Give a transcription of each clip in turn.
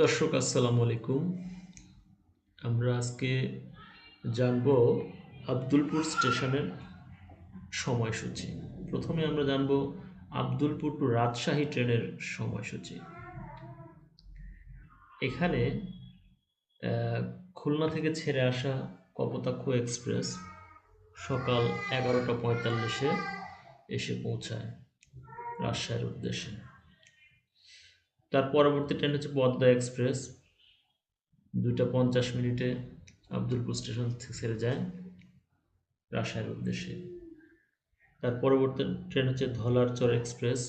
দর্শক আসসালামু আলাইকুম। আমরা আজকে জানব আব্দুলপুর স্টেশনের সময়সূচি। প্রথমে আমরা জানব আব্দুলপুর টু রাজশাহী ট্রেনের সময়সূচি। এখানে খুলনা থেকে ছেড়ে আসা কপোতাক্ষ এক্সপ্রেস সকাল 11:45-এ এসে পৌঁছায় রাজশাহীর উদ্দেশ্যে। তার পরবর্তী ট্রেন হচ্ছে পদ্মা এক্সপ্রেস, 2:50 আব্দুলপুর স্টেশন থেকে ছেড়ে যায় রাজশাহীর উদ্দেশ্যে। তার পরবর্তী ট্রেন হচ্ছে ধলারচর এক্সপ্রেস,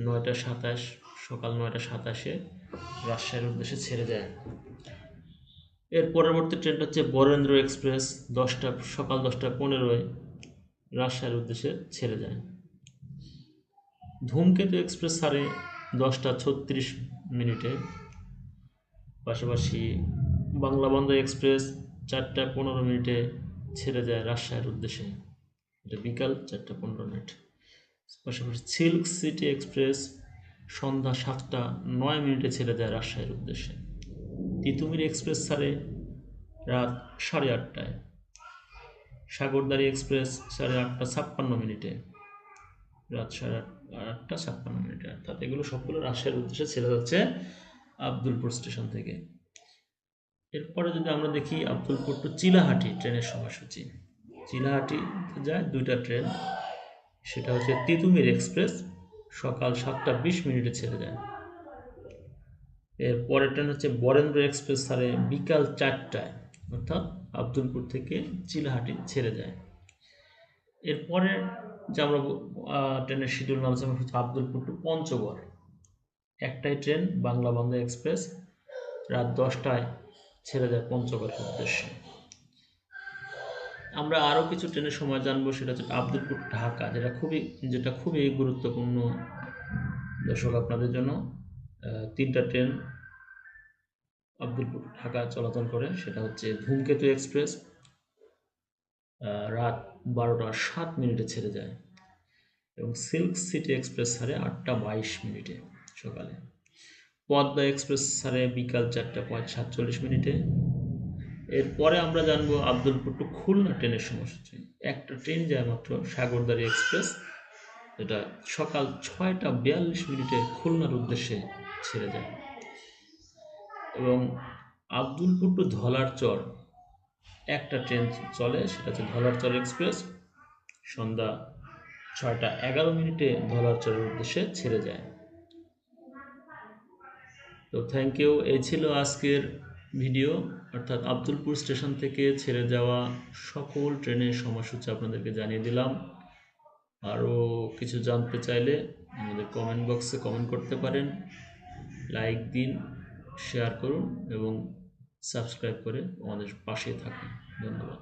9:27 সকাল 9:27-এ রাজশাহীর উদ্দেশ্যে ছেড়ে যায়। এর পরবর্তী ট্রেনটা হচ্ছে বরেন্দ্র এক্সপ্রেস, সকাল 10:15-এ রাজশাহীর উদ্দেশ্যে ছেড়ে যায়। ধূমকেতু এক্সপ্রেস ছাড়ে 10:36, পাশাপাশি বাংলা বন্ধ এক্সপ্রেস 4:15 ছেড়ে যায় রাজশাহীর উদ্দেশ্যে, এটা বিকাল 4:15। পাশাপাশি সিল্ক সিটি এক্সপ্রেস সন্ধ্যা 7:09 ছেড়ে যায় রাজশাহীর উদ্দেশ্যে। তিতুমির এক্সপ্রেস ছাড়ে রাত 8:30, সাগরদাড়ি এক্সপ্রেস 8:56, রাত 8:56, অর্থাৎ এগুলো সবগুলো রাজশাহীর উদ্দেশ্যে ছেড়ে যাচ্ছে আব্দুলপুর স্টেশন থেকে। এরপরে যদি আমরা দেখি আব্দুলপুর টু চিলাহাটি ট্রেনের সময়সূচি। চিলাহাটিতে যায় দুইটা ট্রেন, সেটা হচ্ছে তিতুমির এক্সপ্রেস, সকাল 7:20 ছেড়ে যায়। এর পরের ট্রেন হচ্ছে বরেন্দ্র এক্সপ্রেস ছাড়ে বিকাল 4টায়, অর্থাৎ আব্দুলপুর থেকে চিলাহাটি ছেড়ে যায়। এরপরে যে আমরা ট্রেনের শিডিউল নাম হচ্ছে আব্দুলপুর টু পঞ্চগড়, একটাই ট্রেন বাংলা বন্ধ এক্সপ্রেস, রাত 10টায় ছেড়ে যায় পঞ্চগড়ের উদ্দেশ্যে। আমরা আরও কিছু ট্রেনের সময় জানবো, সেটা হচ্ছে আব্দুলপুর ঢাকা, যেটা খুবই গুরুত্বপূর্ণ দর্শক আপনাদের জন্য। 3টা ট্রেন আব্দুলপুর ঢাকা চলাচল করে, সেটা হচ্ছে ধূমকেতু এক্সপ্রেস, রাত 12:07 ছেড়ে যায়, এবং সিল্ক সিটি এক্সপ্রেস ছাড়ে 8:22 সকালে। পদ্মা এক্সপ্রেস ছাড়ে বিকাল 4:47। এরপরে আমরা জানবো আব্দুলপুর টু খুলনা ট্রেনের সময়সূচি। একটা ট্রেন যায় মাত্র, সাগরদাড়ি এক্সপ্রেস, এটা সকাল 6:42 খুলনার উদ্দেশ্যে ছেড়ে যায়। এবং আব্দুলপুর টু ধলারচর একটা ট্রেন চলে, সেটা হচ্ছে ধলারচর এক্সপ্রেস, সন্ধ্যা 6:11 ধলারচরের উদ্দেশ্যে ছেড়ে যায়। তো থ্যাংক ইউ। এই ছিল আজকের ভিডিও, অর্থাৎ আব্দুলপুর স্টেশন থেকে ছেড়ে যাওয়া সকল ট্রেনের সময়সূচি আপনাদেরকে জানিয়ে দিলাম। আরও কিছু জানতে চাইলে আমাদের কমেন্ট বক্সে কমেন্ট করতে পারেন। লাইক দিন, শেয়ার করুন এবং সাবস্ক্রাইব করে আমাদের পাশে থাকুন। ধন্যবাদ।